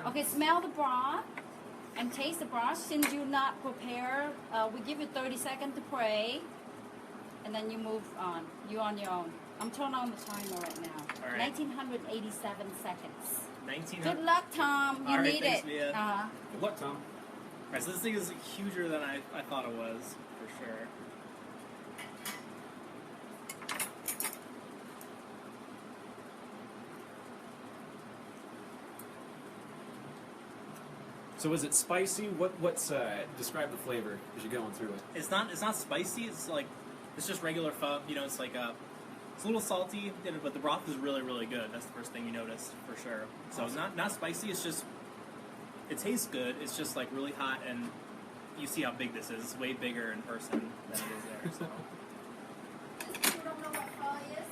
Okay, smell the broth and taste the broth. Since you're not prepared, we give you 30 seconds to pray, and then you move on. You're on your own. I'm turning on the timer right now. All right. 1987 seconds. 1900. Good luck, Tom. You All right, need thanks, it. Mia. Good luck, Tom. Alright, so this thing is huger than I thought it was, for sure. So is it spicy? What's describe the flavor as you're going through it? It's not spicy. It's like it's just regular pho. You know, it's like it's a little salty, but the broth is really really good. That's the first thing you notice for sure. So it's not spicy. It's just it tastes good. It's just like really hot, and you see how big this is. It's way bigger in person than it is there. So. You don't know what pho is?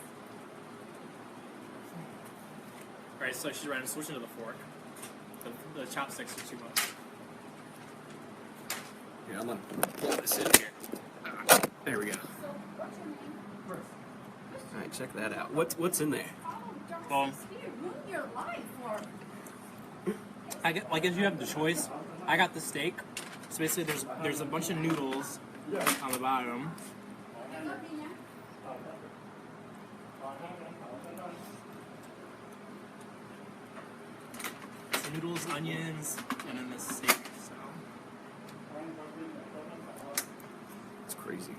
All right, so she's right. I'm switching to the fork. The chopsticks are too much. Here, I'm gonna pull this in here. There we go. So, what's your name? All right, check that out. What's in there? Oh, Darcy Well, Spear, ruined your life for... I guess you have the choice. I got the steak. So basically, there's a bunch of noodles on the bottom. So noodles, onions, and then the steak. So It's crazy.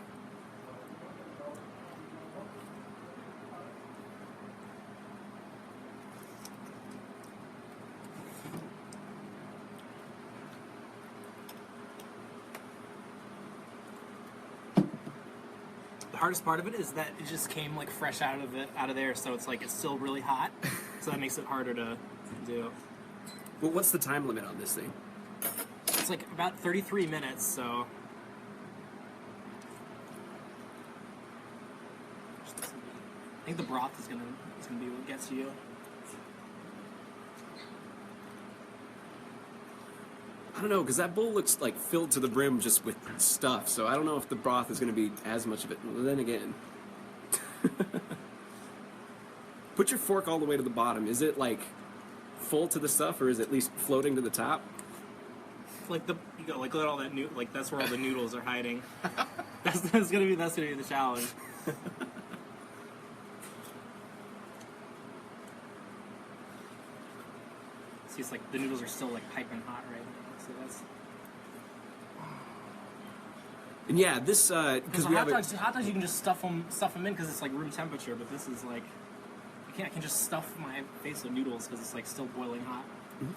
the hardest part of it is that it just came like fresh out of there. So it's like it's still really hot. So that makes it harder to do. Well, what's the time limit on this thing? It's like about 33 minutes, so. I think the broth is gonna be what gets you. I don't know, because that bowl looks like filled to the brim just with stuff, so I don't know if the broth is going to be as much of it. Well, then again. Put your fork all the way to the bottom. Is it like full to the stuff, or is it at least floating to the top? Like you go like look at all that like that's where all the noodles are hiding. that's gonna be the challenge. See, it's like the noodles are still like piping hot right now. So that's. And yeah, this because we have hot dogs you can just stuff them in because it's like room temperature, but this is like I can just stuff my face with noodles because it's like still boiling hot. Mm-hmm.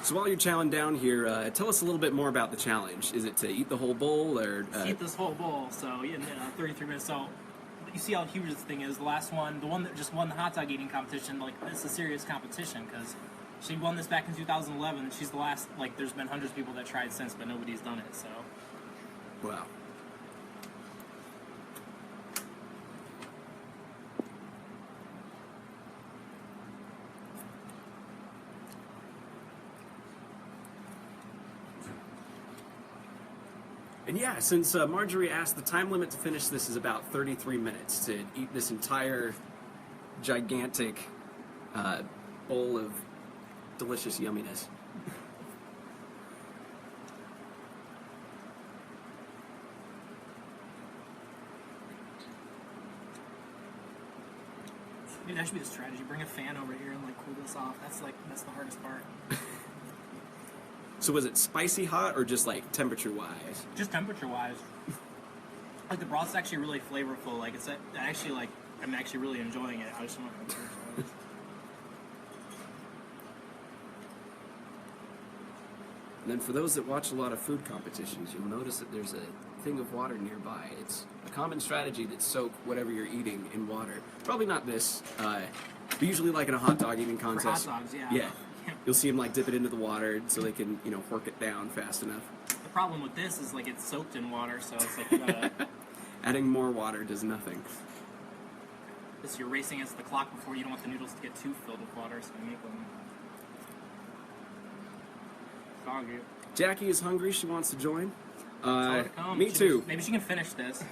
So while you're chowing down here, tell us a little bit more about the challenge. Is it to eat the whole bowl, or eat this whole bowl? So in 33 minutes. So you see how huge this thing is. The last one, the one that just won the hot dog eating competition, like it's a serious competition because she won this back in 2011. She's the last. Like there's been hundreds of people that tried since, but nobody's done it. So. Wow. And yeah, since Marjorie asked, the time limit to finish this is about 33 minutes to eat this entire gigantic bowl of delicious yumminess. Maybe that should be the strategy. Bring a fan over here and like cool this off. That's the hardest part. So was it spicy hot or just like temperature-wise? Just temperature-wise. Like the broth's actually really flavorful. Like it's actually like I'm actually really enjoying it. I just want to. And then for those that watch a lot of food competitions, you'll notice that there's a thing of water nearby. It's a common strategy to soak whatever you're eating in water. Probably not this, but usually like in a hot dog eating contest. For hot dogs, yeah. Yeah. You'll see them like dip it into the water so they can, work it down fast enough. The problem with this is like it's soaked in water, so it's like you gotta. Adding more water does nothing. This you're racing against the clock before you don't want the noodles to get too filled with water, so you make them. Soggy. Jackie is hungry. She wants to join. Me She too. Maybe she can finish this.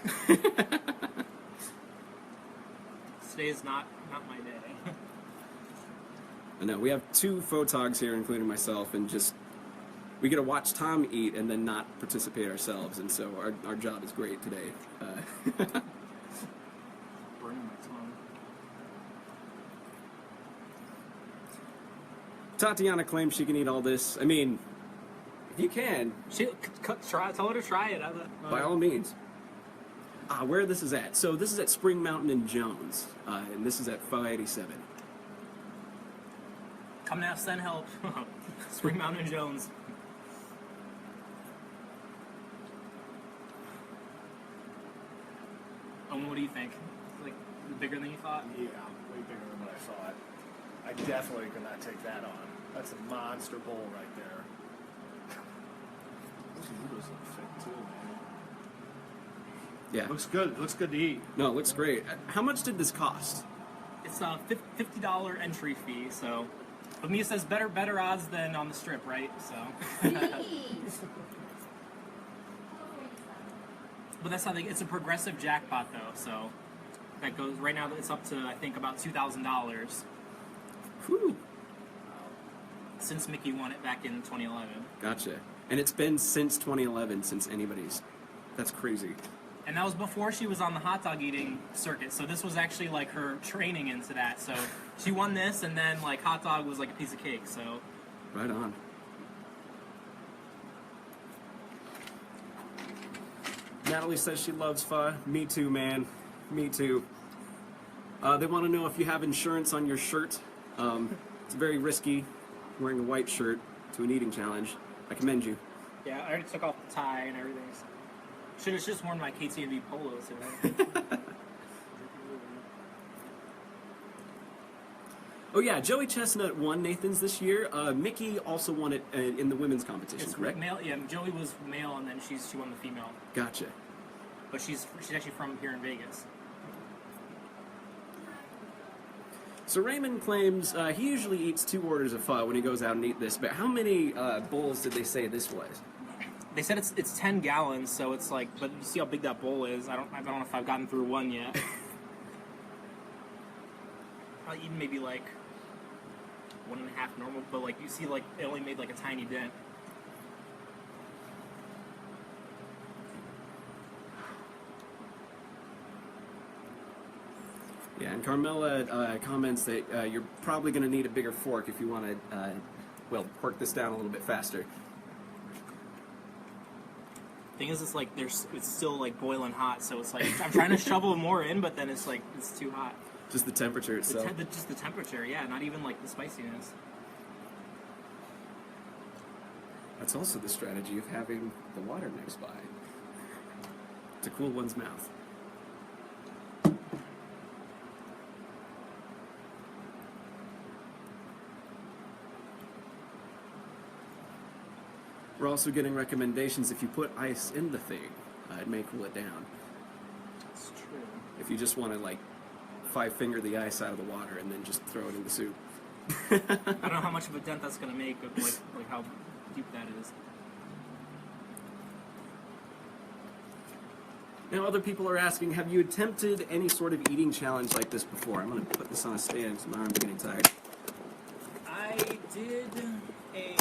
Today's not my day. I know, we have 2 photogs here, including myself, and just, we get to watch Tom eat and then not participate ourselves, and so our job is great today. Burning my tongue. Tatiana claims she can eat all this. I mean, if you can, Tell her to try it. by all means. Where this is at. So this is at Spring Mountain in Jones, and this is at 587. Come now, send help. Spring Mountain and Jones. What do you think? Like, bigger than you thought? Yeah, way bigger than what I thought. I definitely could not take that on. That's a monster bowl right there. Those noodles look thick too, man. Yeah. Looks good. Looks good to eat. No, it looks great. How much did this cost? It's a $50 entry fee, so... But Mia says better odds than on the strip, right? So... But that's how it's a progressive jackpot, though, so... That goes... Right now, it's up to, I think, about $2,000. Whew. Since Mickey won it back in 2011. Gotcha. And it's been since 2011 since anybody's... That's crazy. And that was before she was on the hot dog eating circuit, so this was actually like her training into that. So she won this, and then like hot dog was like a piece of cake. So Right on. Natalie says she loves pho. Me too, man. Me too. They want to know if you have insurance on your shirt. It's very risky wearing a white shirt to an eating challenge. I commend you. yeah, I already took off the tie and everything. Should have just worn my KTNV polos today. Oh yeah, Joey Chestnut won Nathan's this year. Mickey also won it in the women's competition, It's correct? male. Yeah, Joey was male, and then she won the female. Gotcha. But she's actually from here in Vegas. So Raymond claims he usually eats 2 orders of pho when he goes out and eat this, but how many bowls did they say this was? They said it's 10 gallons, so it's like. But you see how big that bowl is. I don't know if I've gotten through one yet. I'll eat maybe like 1.5 normal, but like you see, like it only made like a tiny dent. Yeah, and Carmela comments that you're probably going to need a bigger fork if you want to, pork this down a little bit faster. Thing is, it's like it's still like boiling hot, so it's like I'm trying to shovel more in, but then it's like it's too hot. Just the temperature itself. Just the temperature, yeah, not even like the spiciness. That's also the strategy of having the water next by to cool one's mouth. We're also getting recommendations if you put ice in the thing, it may cool it down. That's true. If you just want to like 5-finger the ice out of the water and then just throw it in the soup. I don't know how much of a dent that's gonna make, but like how deep that is. Now other people are asking, have you attempted any sort of eating challenge like this before? I'm going to put this on a stand because my arm's getting tired. I did a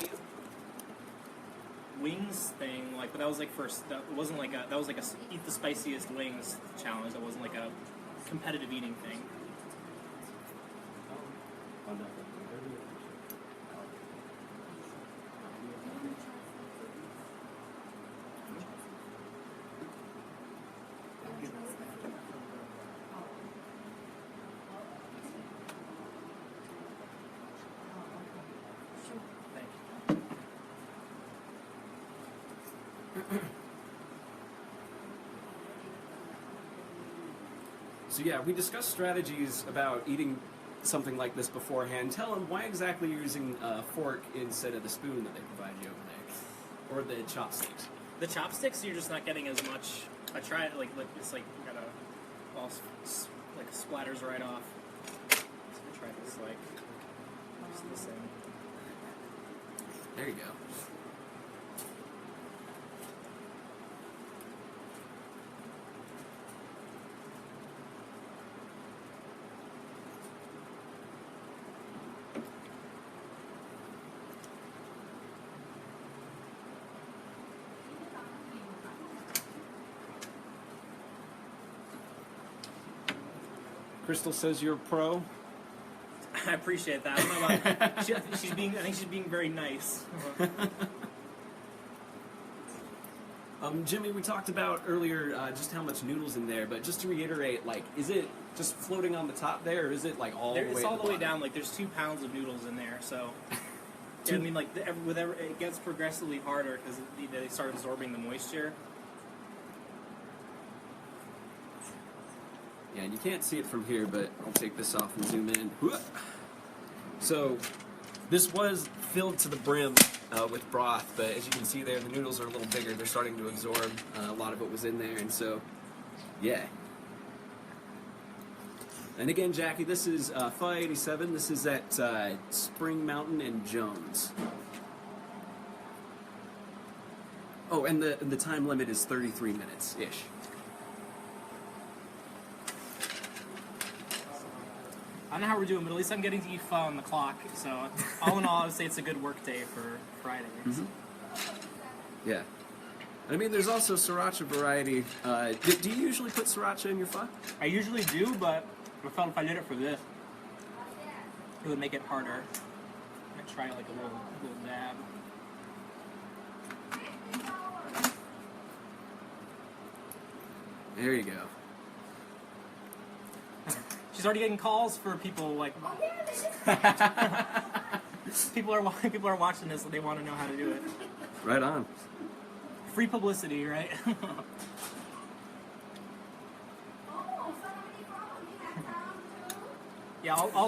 wings thing, like, but that was like that wasn't like that was like a eat the spiciest wings challenge. That wasn't like a competitive eating thing. So yeah, we discussed strategies about eating something like this beforehand. Tell them why exactly you're using a fork instead of the spoon that they provide you over there, or the chopsticks. The chopsticks, you're just not getting as much. I try it like it's like you gotta all like splatters right off. So I try this like just the same. There you go. Crystal says you're a pro. I appreciate that. I don't know about. I think she's being very nice. Jimmy, we talked about earlier just how much noodles in there, but just to reiterate, like, is it just floating on the top there, or is it like all the way? It's all the way down. Like, there's 2 pounds of noodles in there, so. Yeah, I mean, like, it gets progressively harder because they start absorbing the moisture. Yeah, and you can't see it from here, but I'll take this off and zoom in. So, this was filled to the brim with broth, but as you can see there, the noodles are a little bigger. They're starting to absorb a lot of what was in there, and so, yeah. And again, Jackie, this is Pho 87. This is at Spring Mountain and Jones. Oh, and the time limit is 33 minutes-ish. I don't know how we're doing, but at least I'm getting to eat pho on the clock. So, all in all, I would say it's a good work day for Friday. Mm-hmm. Yeah. I mean, there's also sriracha variety. Do you usually put sriracha in your pho? I usually do, but I felt if I did it for this, it would make it harder. I'm gonna try like a little dab. There you go. She's already getting calls for people like. people are watching this and they want to know how to do it. Right on. Free publicity, right? Yeah, all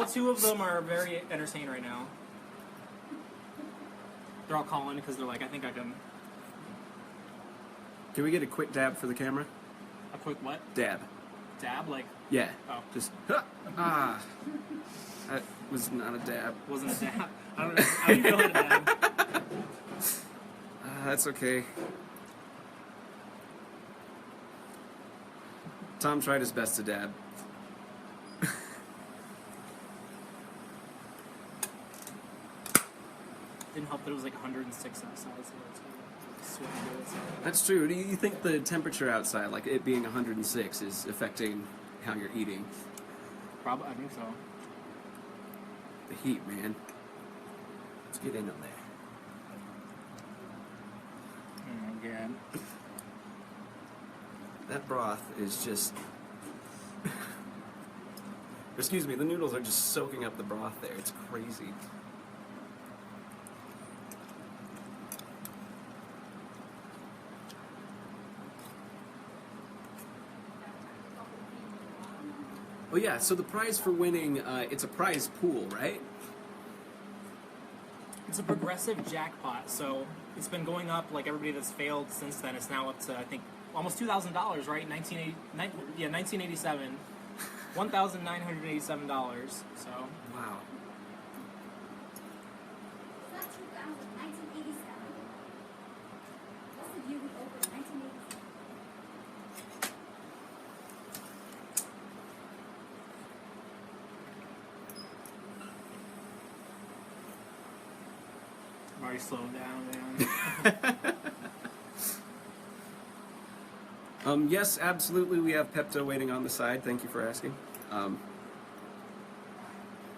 2 of them are very entertained right now. They're all calling because they're like, I think I can. Can we get a quick dab for the camera? A quick what? Dab. Dab? Like. Yeah. Oh. Just. That was not a dab. Wasn't a dab. I don't know. How do you know how to dab? That's okay. Tom tried his best to dab. Didn't help that it was like 106 outside, so it's sweaty outside. That's true. Do you think the temperature outside, like it being 106, is affecting how you're eating? Probably, I think so. The heat, man. Let's get in on there. Oh, God. That broth is just... Excuse me, the noodles are just soaking up the broth there. It's crazy. Oh yeah, so the prize for winning, it's a prize pool, right? It's a progressive jackpot, so it's been going up like everybody that's failed since then. It's now up to, I think, almost $2,000, right? 1987. $1,987, so. Wow. That's 1987. That's the year we opened, 1987. I'm already slowing down, man. Yes, absolutely. We have Pepto waiting on the side. Thank you for asking.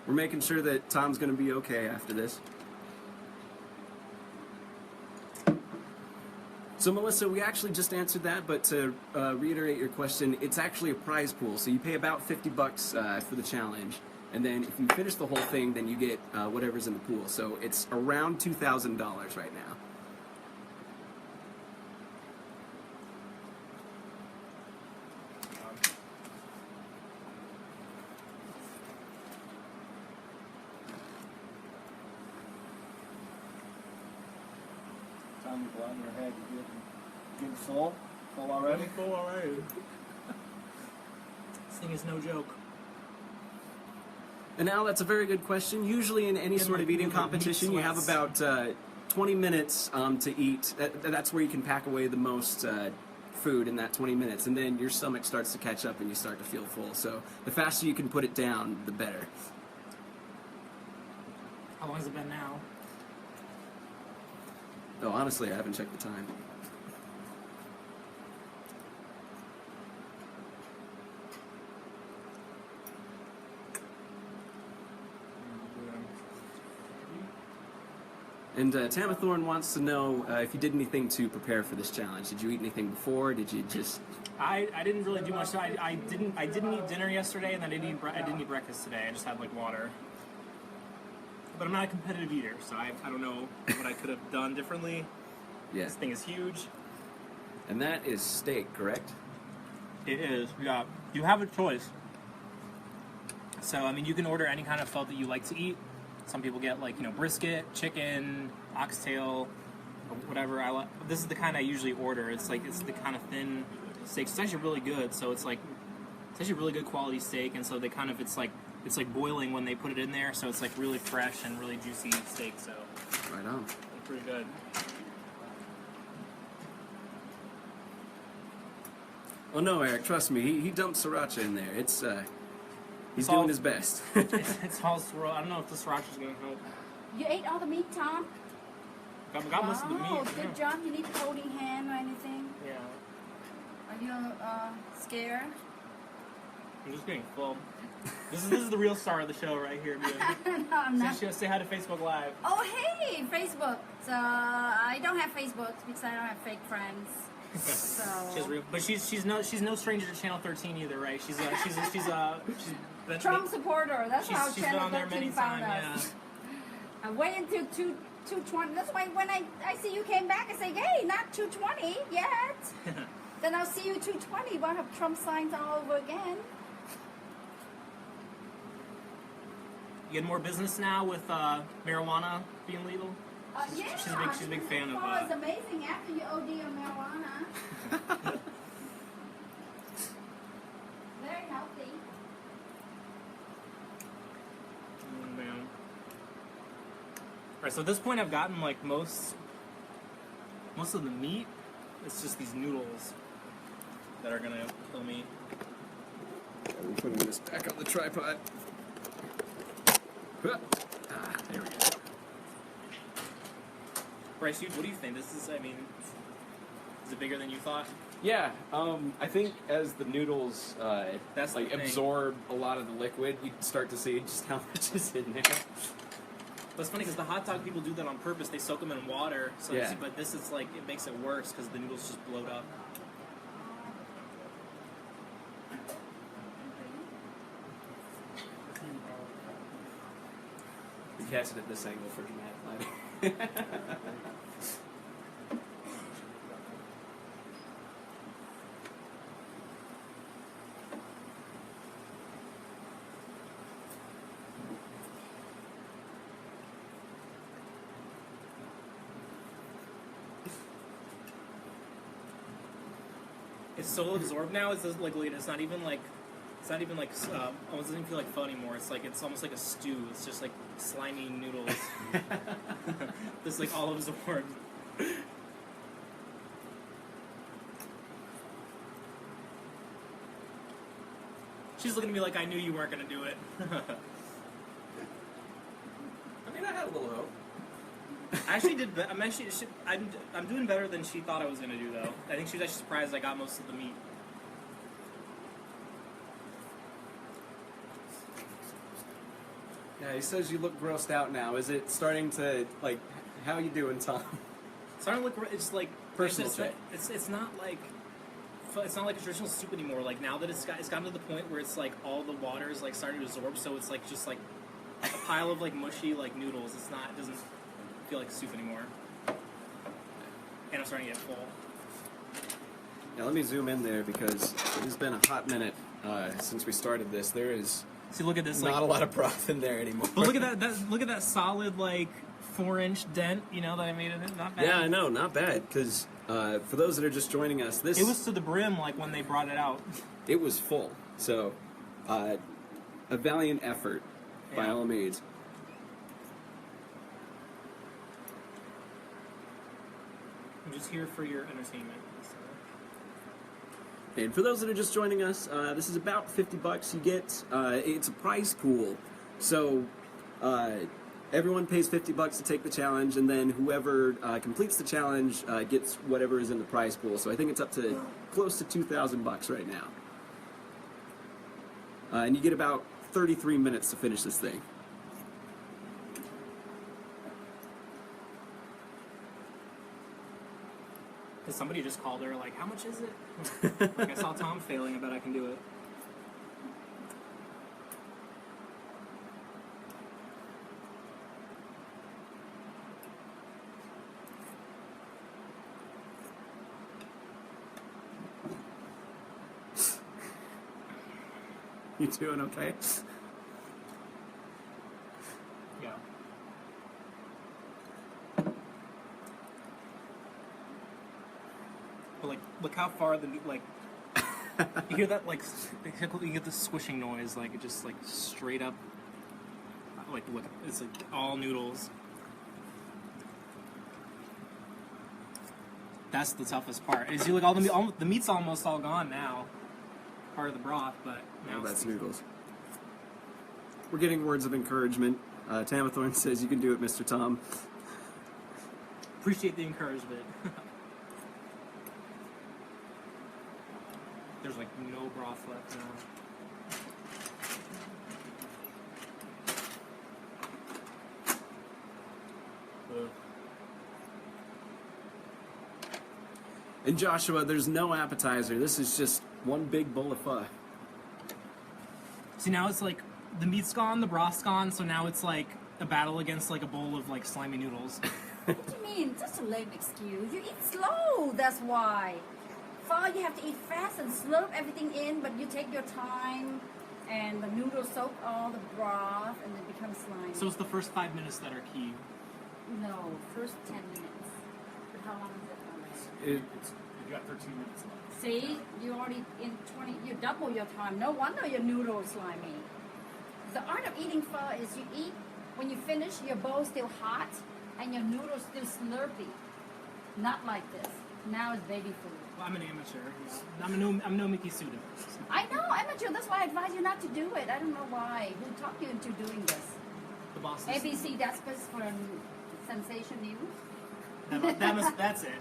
We're making sure that Tom's going to be okay after this. So, Melissa, we actually just answered that, but to reiterate your question, it's actually a prize pool. So you pay about $50 for the challenge, and then if you finish the whole thing, then you get whatever's in the pool. So it's around $2,000 right now. Time to go on your head. You getting full? Full already? Full already. This thing is no joke. And now that's a very good question. Usually in any sort of eating competition, you have about 20 minutes to eat. That's where you can pack away the most food in that 20 minutes. And then your stomach starts to catch up and you start to feel full. So the faster you can put it down, the better. How long has it been now? Oh, honestly, I haven't checked the time. And Tamathorn wants to know if you did anything to prepare for this challenge. Did you eat anything before? Did you just... I didn't really do much. So I didn't eat dinner yesterday, and I didn't eat breakfast today. I just had like water. But I'm not a competitive eater, so I don't know what I could have done differently. Yeah. This thing is huge. And that is steak, correct? It is. Yeah. You have a choice. So I mean, you can order any kind of felt that you like to eat. Some people get like brisket, chicken, oxtail, or whatever. This is the kind I usually order. It's the kind of thin steak. It's actually really good. So it's actually really good quality steak, and so they kind of it's like boiling when they put it in there. So it's like really fresh and really juicy steak. So Right on. it's pretty good. Oh no, Eric, trust me, he dumped sriracha in there. He's all- doing his best. It's all swirl. I don't know if the sriracha's gonna help. You ate all the meat, Tom? Got most of the meat. Good job. You need a holding hand or anything? Yeah. Are you scared? I'm just getting full. This is the real star of the show right here, dude. No, I'm not. Say hi to Facebook Live. Oh, hey, Facebook. So I don't have Facebook because I don't have fake friends. So She's real, but she's no stranger to Channel 13 either, right? She's been, Trump supporter. That's how she's been Channel on there 13 many found times. us. I wait until 220. That's why when I see you came back, I say, hey, not 220 yet. Yeah. Then I'll see you 220. We'll have Trump signs all over again. You get more business now with marijuana being legal. Yeah. She's a big fan of. Oh, it's amazing after you OD on marijuana. Very healthy. Oh, man. All right, so at this point, I've gotten like most of the meat. It's just these noodles that are gonna kill me. I'm putting this back on the tripod. There we go. Bryce, what do you think? This is, I mean, is it bigger than you thought? Yeah, I think as the noodles That's the thing. absorb a lot of the liquid, you start to see just how much is in there. But it's funny because the hot dog people do that on purpose. They soak them in water. So Yeah. but this is like, it makes it worse because the noodles just bloat up. You catch it at this angle for dramatic lighting. It's so absorbed now. It's just like, look at it. It's not even like almost doesn't feel like pho anymore. It's almost like a stew. It's just like slimy noodles. Just like all absorbed. She's looking at me like I knew you weren't gonna do it. I mean, I had a little hope. I actually did. I'm doing better than she thought I was gonna do, though. I think she was actually surprised I got most of the meat. Yeah, he says you look grossed out now. Is it starting to, like, how you doing, Tom? Starting to look. It's like Personal it's, check. it's not like a traditional soup anymore. Like now that it's gotten to the point where it's like all the water is like starting to absorb, so it's like just like a pile of like mushy like noodles. It doesn't feel like soup anymore. And I'm starting to get full. Now let me zoom in there because it has been a hot minute since we started this. There is See, look at this. not a lot of broth in there anymore. But look at that. Look at that solid like 4-inch dent. You know that I made in it. Not bad. Yeah, I know, not bad. Because for those that are just joining us, It was to the brim like when they brought it out. it was full. So a valiant effort by Yeah. all means. I'm just here for your entertainment. So. And for those that are just joining us, this is about $50 you get. It's a prize pool. So everyone pays $50 to take the challenge, and then whoever completes the challenge gets whatever is in the prize pool. So I think it's up to close to $2,000 right now. And you get about 33 minutes to finish this thing. Because somebody just called her, like, how much is it? Like, I saw Tom failing, I bet I can do it. You doing okay? Yeah. But, like, look how far the, like, you hear that, like, you get the squishing noise, like, it just, like, straight up, like, look, it's, like, all noodles. That's the toughest part. Is you, like, all the meat's almost all gone now. Part of the broth, but now Oh, that's noodles. We're getting words of encouragement. Tamathorn says, you can do it, Mr. Tom. Appreciate the encouragement. There's like no broth left now. Ugh. And Joshua, there's no appetizer. This is just one big bowl of pho. See, now it's like the meat's gone, the broth's gone, so now it's like a battle against like a bowl of like slimy noodles. What do you mean? Just a lame excuse. You eat slow, that's why. Pho, you have to eat fast and slurp everything in, but you take your time, and the noodles soak all the broth, and it becomes slimy. So it's the first 5 minutes that are key. No, first 10 minutes. But how long is it already? You got 13 minutes left. See, you already in 20, you double your time. No wonder your noodles slimy. The art of eating pho is you eat, when you finish, your bowl's still hot, and your noodles still slurpy. Not like this. Now it's baby food. Well, I'm an amateur. I'm no Mickey Suda. I know, amateur. That's why I advise you not to do it. I don't know why. Who talked you into doing this? The boss. ABC Despers for Sensation News? That's it.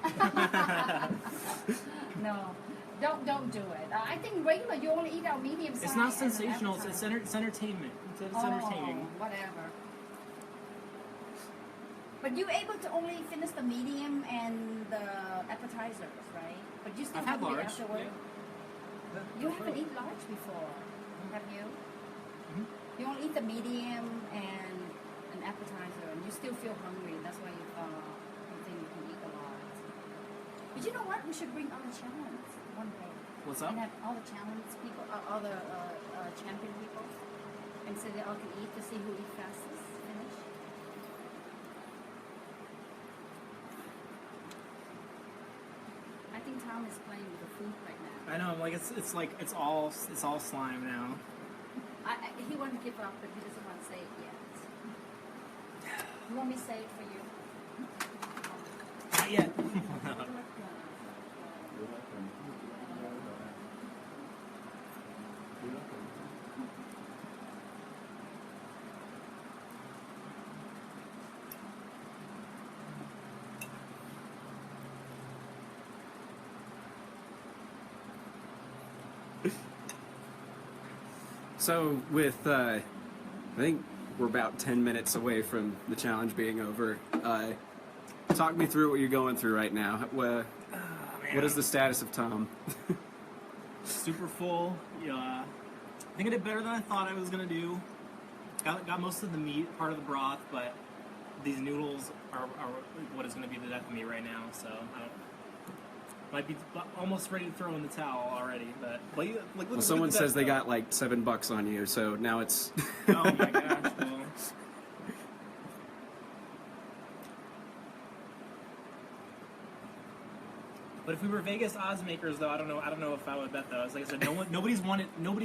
No, don't do it. I think regular. You only eat out medium size. It's not as an sensational. It's appetizer. entertainment. It's Oh, entertaining. whatever. But you able to only finish the medium and the appetizers, right? But you still I've had hungry large. afterward. Yeah. You haven't eaten large before, have you? Mhm. You only eat the medium and an appetizer, and you still feel hungry. That's why you think you can eat a lot. But you know what? We should bring all the challenge one day. What's up? And have all the challenge people, all the champion people, and so they all can eat to see who eats fastest. Finish. I think Tom is playing with the food right now. I know. Like it's all slime now. He wants to give up, but he doesn't want to say it yet. You want me to say it for you? Not yet. So, with, I think we're about 10 minutes away from the challenge being over. Talk me through what you're going through right now. What is the status of Tom? Super full. Yeah. I think I did better than I thought I was gonna do. Got most of the meat, part of the broth, but these noodles are what is gonna be the death of me right now. So might be almost ready to throw in the towel already. But Well, someone says they got like $7 on you, so now it's. Oh my gosh! Well. But if we were Vegas odds makers, though, I don't know if I would bet those. Like I said, nobody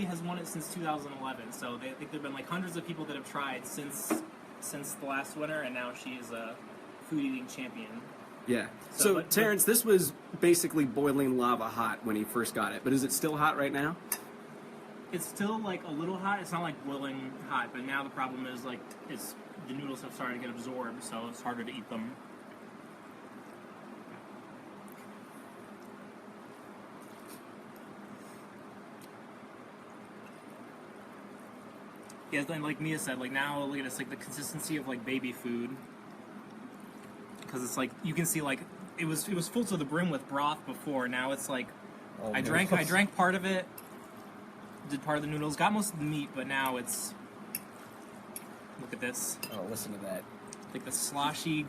has won it since 2011. So I think there've been like hundreds of people that have tried since the last winner, and now she is a food eating champion. Yeah. So Terrence, this was basically boiling lava hot when he first got it, but is it still hot right now? It's still like a little hot. It's not like boiling hot, but now the problem is like the noodles have started to get absorbed, so it's harder to eat them. Yeah, then like Mia said, like now look at it's like the consistency of like baby food, because it's like you can see like it was full to the brim with broth before. Now it's like Oh, I drank part of it, did part of the noodles, got most of the meat, but now it's, look at this, Oh, listen to that. like the sloshy,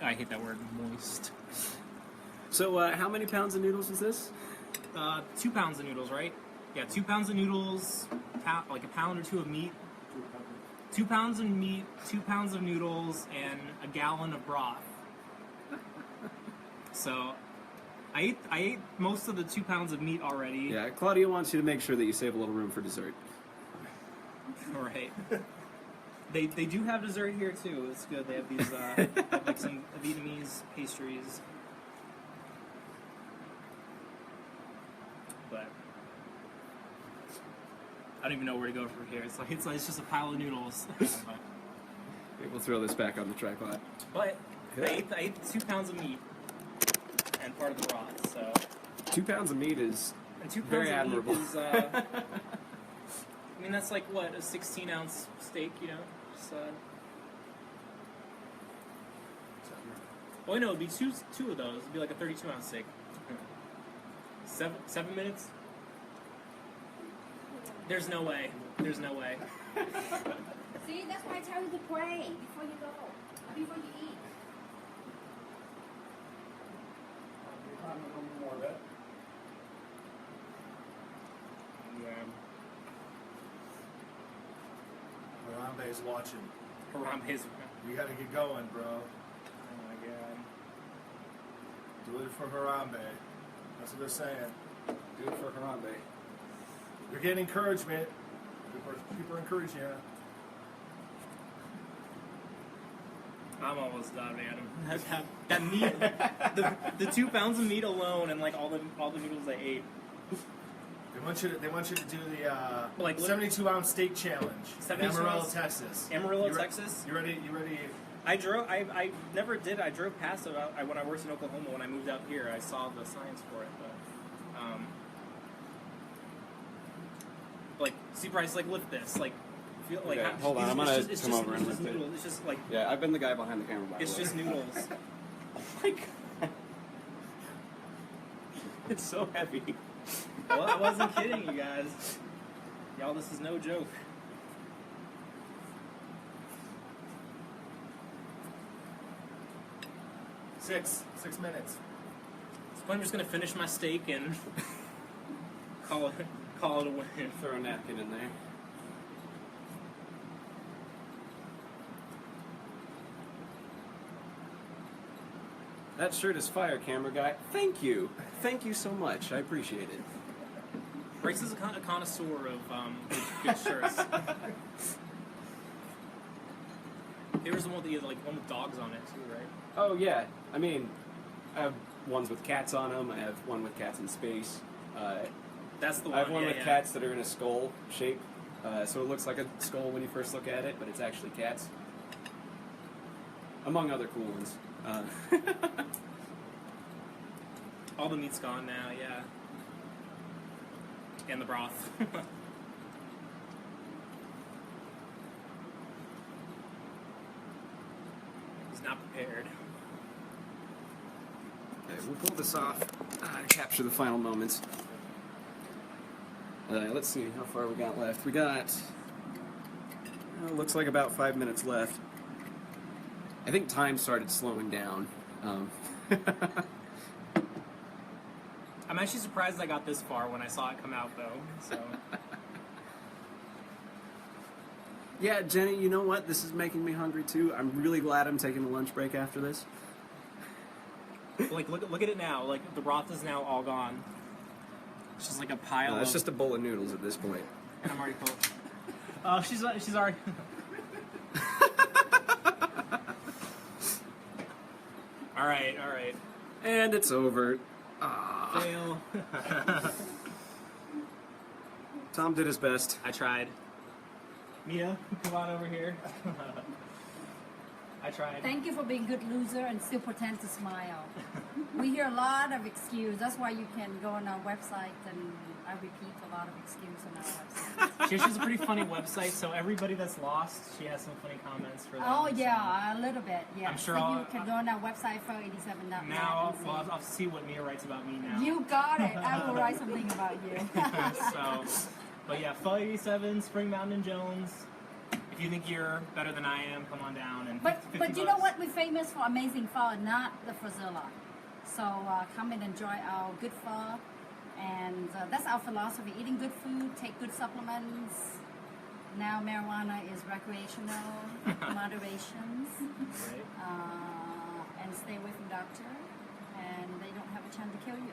I hate that word, moist. So, how many pounds of noodles is this? 2 pounds of noodles, right? Yeah, 2 pounds of noodles, like a pound or two of meat. 2 pounds of meat, 2 pounds of noodles, and a gallon of broth. So, I ate most of the 2 pounds of meat already. Yeah, Claudia wants you to make sure that you save a little room for dessert. All right. They do have dessert here too. It's good. They have these they have like some Vietnamese pastries. But I don't even know where to go from here. It's just a pile of noodles. Okay, we'll throw this back on the tripod. But I ate 2 pounds of meat and part of the broth. So 2 pounds of meat is and 2 pounds very of admirable. meat is. I mean that's like what, a 16-ounce steak, you know. Just, well, no, it'd be two of those. It'd be like a 32-ounce steak. 7 minutes. There's no way. There's no way. See, that's why I tell you to pray before you go, before you eat. Yeah. Harambe's watching. Harambe's. You gotta get going, bro. Oh my god. Do it for Harambe. That's what they're saying. Do it for Harambe. You're getting encouragement. People are encouraging you. I'm almost done, man. That meat, the 2 pounds of meat alone, and like all the noodles I ate. They want you to do the Like 72-ounce steak challenge. 72 Amarillo, ounce? Texas. Amarillo, You Texas. You ready? You ready? I never did. I drove past it when I worked in Oklahoma. When I moved out here, I saw the signs for it. But, like, see, Bryce, like, lift this. Like, feel like. Okay, hold on, I'm gonna it's come over and it's just lift it. noodles. It's just like. Yeah, I've been the guy behind the camera, by the It's way. just noodles. Like, it's so heavy. Well, I wasn't kidding, you guys. Y'all, this is no joke. Six minutes. So I'm just gonna finish my steak and call it a win. Throw a napkin in there. That shirt is fire, camera guy. Thank you. Thank you so much. I appreciate it. Bryce is a connoisseur of good shirts. There was the one that you had, like one with dogs on it too, right? Oh, yeah. I mean, I have ones with cats on them. I have one with cats in space. That's the one. I have one yeah, with yeah. cats that are in a skull shape. So it looks like a skull when you first look at it, but it's actually cats. Among other cool ones. All the meat's gone now, yeah. And the broth. He's not prepared. Okay, we'll pull this off to capture the final moments. Let's see how far we got left. We got, looks like about 5 minutes left. I think time started slowing down. I'm actually surprised I got this far when I saw it come out, though. So Yeah, Jenny, you know what? This is making me hungry too. I'm really glad I'm taking a lunch break after this. like, look at it now. Like, the broth is now all gone. It's just like a pile. It's just a bowl of noodles at this point. And I'm already full. Oh, she's already. All right. And it's over. Fail. Tom did his best. I tried. Mia, come on over here. I tried. Thank you for being good loser and still pretend to smile. We hear a lot of excuses. That's why you can go on our website, and I repeat a lot of excuses on our website. She has a pretty funny website, so everybody that's lost, she has some funny comments for them. Oh yeah, a little bit. Yeah. I'm sure so I'll- you can go on our website for87.net. Now, well, I'll see what Mia writes about me now. You got it. I will write something about you. So, but yeah, Pho 87, Spring Mountain and Jones. If you think you're better than I am, come on down. And But 50 but you know bucks. what? We're famous for amazing pho, not the Phozilla. So come and enjoy our good pho, and that's our philosophy: eating good food, take good supplements. Now marijuana is recreational, moderations, Right. and stay away from doctor, and they don't have a chance to kill you.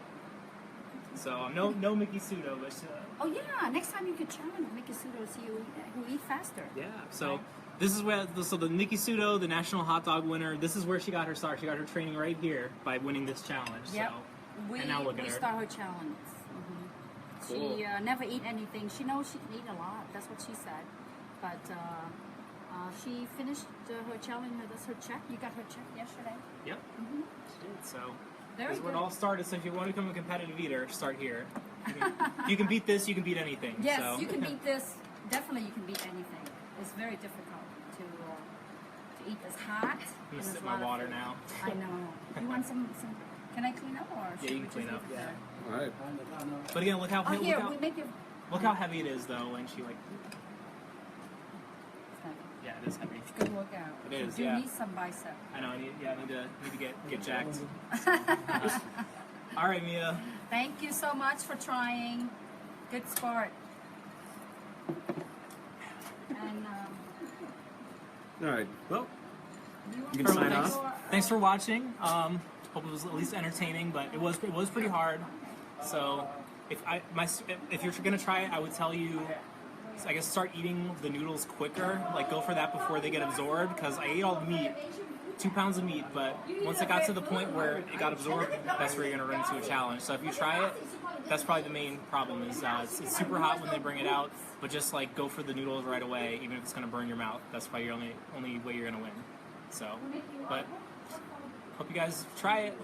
So no Mickey Sudo, but Oh yeah, next time you could challenge Mickey Sudo, see who eat faster. yeah. So Right. this is where the Mickey Sudo, the national hot dog winner. This is where she got her start. She got her training right here by winning this challenge. Yep. So We, and now look at we her. start her challenge. Cool. She never eat anything. She knows she can eat a lot. That's what she said. But she finished her challenge. That's her check. You got her check yesterday. Yep. Mm-hmm. She did. So Very that's where it good. all started. So if you want to become a competitive eater, start here. You can beat this. You can beat anything. Yes, so. you can beat this. Definitely, you can beat anything. It's very difficult to eat as hot. I'm and gonna as sip a lot my of water food. now. I know. You want some? Can I clean up or? Yeah, should you we can clean just up, leave it yeah. there? All right. But again, look how Oh, here look, we make it. look how heavy it is though. When she like, yeah, it is heavy. Good workout. It is, You do yeah. need some bicep. I know. I need to get jacked. All right, Mia. Thank you so much for trying. Good sport. And All right. Well, you You can want sign to off. your, Thanks for watching. Hope it was at least entertaining, but it was pretty hard. So if you're gonna try it, I would tell you, I guess, start eating the noodles quicker. Like go for that before they get absorbed. Because I ate all the meat, 2 pounds of meat, but once it got to the point where it got absorbed, that's where you're gonna run into a challenge. So if you try it, that's probably the main problem. Is it's super hot when they bring it out, but just like go for the noodles right away, even if it's gonna burn your mouth. That's probably your only way you're gonna win. So, but hope you guys try it.